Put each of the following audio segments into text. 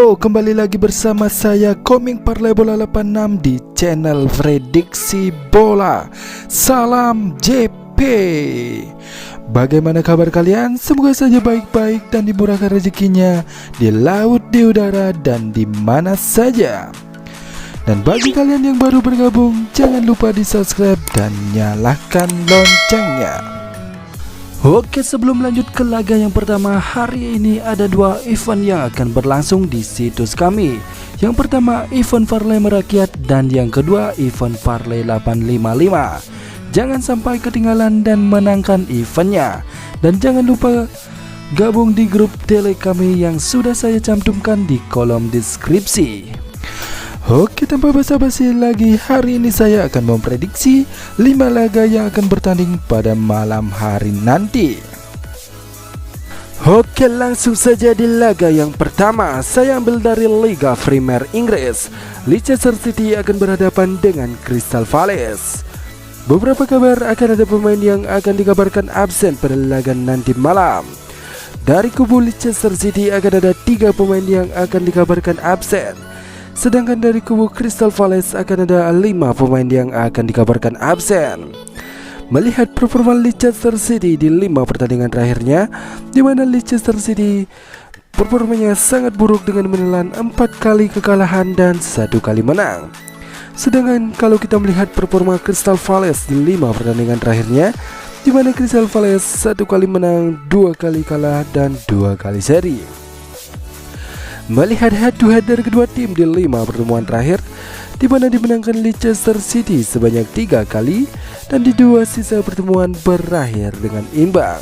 Yo, kembali lagi bersama saya Koming Parlay Bola 86 di channel Prediksi Bola. Salam JP. Bagaimana kabar kalian? Semoga saja baik-baik dan dimurahkan rezekinya di laut, di udara, dan di mana saja. Dan bagi kalian yang baru bergabung, jangan lupa di subscribe dan nyalakan loncengnya. Oke, sebelum lanjut ke laga yang pertama, hari ini ada dua event yang akan berlangsung di situs kami. Yang pertama event parlay merakyat dan yang kedua event parlay 855. Jangan sampai ketinggalan dan menangkan eventnya. Dan jangan lupa gabung di grup tele kami yang sudah saya cantumkan di kolom deskripsi. Oke, tanpa basa-basi lagi, hari ini saya akan memprediksi 5 laga yang akan bertanding pada malam hari nanti. Oke, langsung saja di laga yang pertama. Saya ambil dari Liga Premier Inggris. Leicester City akan berhadapan dengan Crystal Palace. Beberapa kabar akan ada pemain yang akan dikabarkan absen pada laga nanti malam. Dari kubu Leicester City akan ada 3 pemain yang akan dikabarkan absen. Sedangkan dari kubu Crystal Palace akan ada 5 pemain yang akan dikabarkan absen. Melihat performa Leicester City di 5 pertandingan terakhirnya, di mana Leicester City performanya sangat buruk dengan menelan 4 kali kekalahan dan 1 kali menang. Sedangkan kalau kita melihat performa Crystal Palace di 5 pertandingan terakhirnya, di mana Crystal Palace 1 kali menang, 2 kali kalah dan 2 kali seri. Melihat head to head dari kedua tim di 5 pertemuan terakhir, di mana dimenangkan Leicester City sebanyak 3 kali dan di 2 sisa pertemuan berakhir dengan imbang.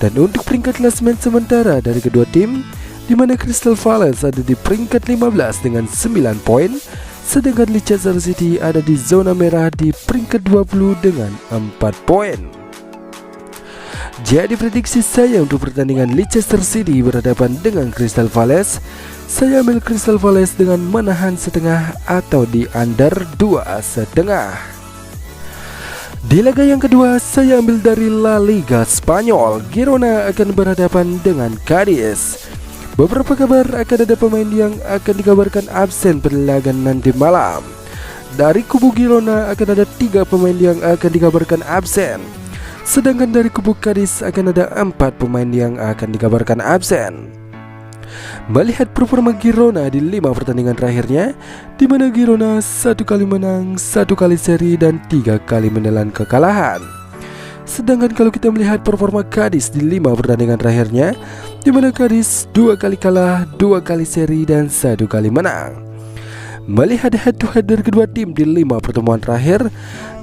Dan untuk peringkat klasemen sementara dari kedua tim, di mana Crystal Palace ada di peringkat 15 dengan 9 poin, sedangkan Leicester City ada di zona merah di peringkat 20 dengan 4 poin. Jadi prediksi saya untuk pertandingan Leicester City berhadapan dengan Crystal Palace, saya ambil Crystal Palace dengan menahan setengah atau di under 2,5. Di laga yang kedua, saya ambil dari La Liga Spanyol. Girona akan berhadapan dengan Cadiz. Beberapa kabar akan ada pemain yang akan dikabarkan absen pada laga nanti malam. Dari kubu Girona akan ada 3 pemain yang akan dikabarkan absen. Sedangkan dari kubu Cadiz akan ada 4 pemain yang akan dikabarkan absen. Melihat performa Girona di 5 pertandingan terakhirnya, di mana Girona 1 kali menang, 1 kali seri dan 3 kali menelan kekalahan. Sedangkan kalau kita melihat performa Cadiz di 5 pertandingan terakhirnya, di mana Cadiz 2 kali kalah, 2 kali seri dan 1 kali menang. Melihat head to head dari kedua tim di 5 pertemuan terakhir,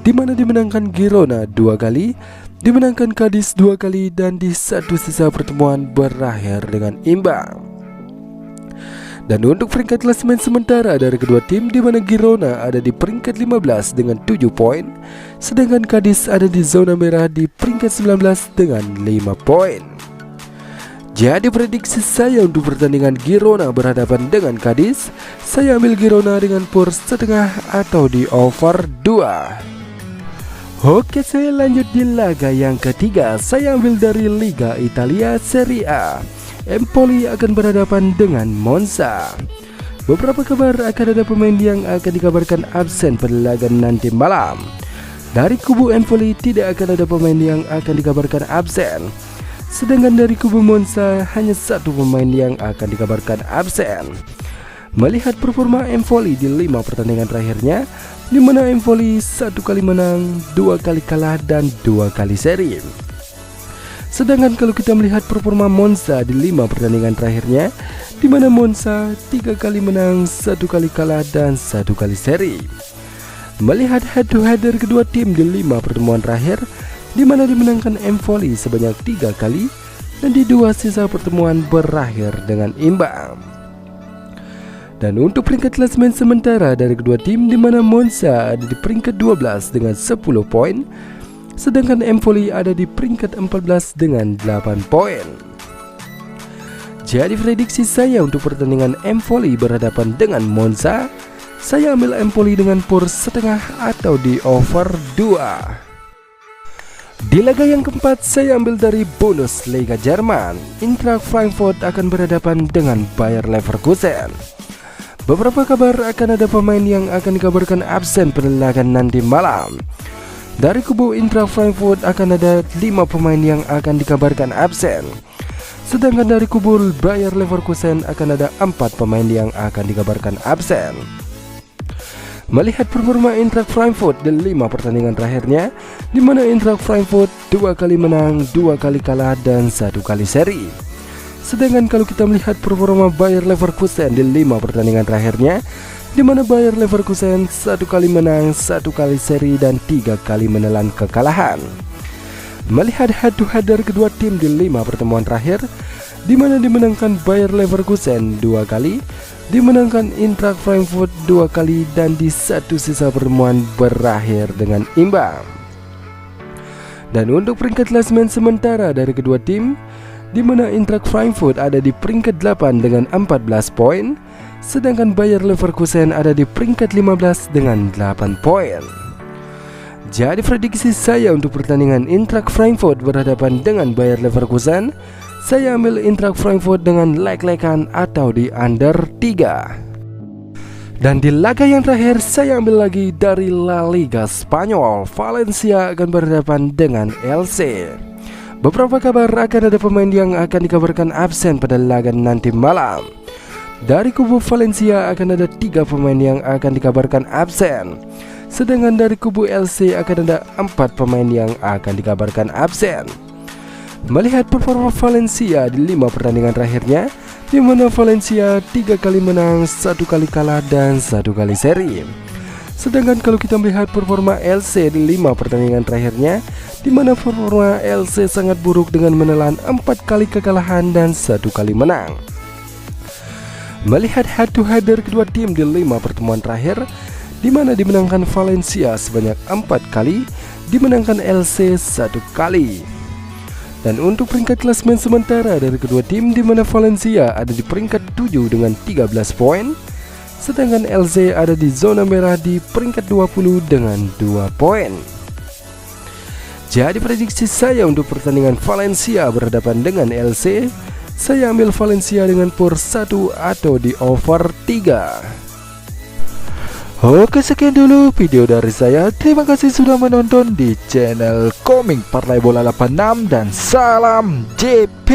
di mana dimenangkan Girona 2 kali, dimenangkan Cadiz 2 kali dan di 1 sisa pertemuan berakhir dengan imbang. Dan untuk peringkat klasemen sementara dari kedua tim, di mana Girona ada di peringkat 15 dengan 7 poin, sedangkan Cadiz ada di zona merah di peringkat 19 dengan 5 poin. Jadi prediksi saya untuk pertandingan Girona berhadapan dengan Cadiz, saya ambil Girona dengan power setengah atau di over 2. Oke, saya lanjut di laga yang ketiga. Saya ambil dari Liga Italia Serie A. Empoli akan berhadapan dengan Monza. Beberapa kabar akan ada pemain yang akan dikabarkan absen pada laga nanti malam. Dari kubu Empoli tidak akan ada pemain yang akan dikabarkan absen. Sedangkan dari kubu Monza hanya 1 pemain yang akan dikabarkan absen. Melihat performa Empoli di 5 pertandingan terakhirnya, di mana Empoli 1 kali menang, 2 kali kalah dan 2 kali seri. Sedangkan kalau kita melihat performa Monza di 5 pertandingan terakhirnya, di mana Monza 3 kali menang, 1 kali kalah dan 1 kali seri. Melihat head to head dari kedua tim di 5 pertemuan terakhir, di mana dimenangkan Empoli sebanyak 3 kali dan di 2 sisa pertemuan berakhir dengan imbang. Dan untuk peringkat klasemen sementara dari kedua tim, di mana Monza ada di peringkat 12 dengan 10 poin, sedangkan Empoli ada di peringkat 14 dengan 8 poin. Jadi prediksi saya untuk pertandingan Empoli berhadapan dengan Monza, saya ambil Empoli dengan power setengah atau di over 2. Di laga yang keempat saya ambil dari Bundesliga Jerman. Eintracht Frankfurt akan berhadapan dengan Bayer Leverkusen. Beberapa kabar akan ada pemain yang akan dikabarkan absen pada laga nanti malam. Dari kubu Eintracht Frankfurt akan ada 5 pemain yang akan dikabarkan absen. Sedangkan dari kubu Bayer Leverkusen akan ada 4 pemain yang akan dikabarkan absen. Melihat performa Eintracht Frankfurt di 5 pertandingan terakhirnya, di mana Eintracht Frankfurt 2 kali menang, 2 kali kalah, dan 1 kali seri. Sedangkan kalau kita melihat performa Bayer Leverkusen di 5 pertandingan terakhirnya, di mana Bayer Leverkusen 1 kali menang, 1 kali seri, dan 3 kali menelan kekalahan. Melihat head to head dari kedua tim di 5 pertemuan terakhir, di mana dimenangkan Bayer Leverkusen 2 kali, dimenangkan Eintracht Frankfurt 2 kali, dan di satu sisa pertemuan berakhir dengan imbang. Dan untuk peringkat klasemen sementara dari kedua tim, di mana Eintracht Frankfurt ada di peringkat 8 dengan 14 poin, sedangkan Bayer Leverkusen ada di peringkat 15 dengan 8 poin. Jadi prediksi saya untuk pertandingan Eintracht Frankfurt berhadapan dengan Bayer Leverkusen, saya ambil Eintracht Frankfurt dengan leg-legan atau di under 3. Dan di laga yang terakhir saya ambil lagi dari La Liga Spanyol. Valencia akan berhadapan dengan Elche. Beberapa kabar akan ada pemain yang akan dikabarkan absen pada laga nanti malam. Dari kubu Valencia akan ada 3 pemain yang akan dikabarkan absen. Sedangkan dari kubu Elche akan ada 4 pemain yang akan dikabarkan absen. Melihat performa Valencia di 5 pertandingan terakhirnya, di mana Valencia 3 kali menang, 1 kali kalah, dan 1 kali seri. Sedangkan kalau kita melihat performa Elche di 5 pertandingan terakhirnya, di mana performa Elche sangat buruk dengan menelan 4 kali kekalahan dan 1 kali menang. Melihat head to head dari kedua tim di 5 pertemuan terakhir, di mana dimenangkan Valencia sebanyak 4 kali, dimenangkan Elche 1 kali. Dan untuk peringkat klasemen sementara dari kedua tim, di mana Valencia ada di peringkat 7 dengan 13 poin, sedangkan Elche ada di zona merah di peringkat 20 dengan 2 poin. Jadi prediksi saya untuk pertandingan Valencia berhadapan dengan Elche, saya ambil Valencia dengan power 1 atau di over 3. Oke, sekian dulu video dari saya. Terima kasih sudah menonton di channel Komik Partai Bola 86 dan salam JP.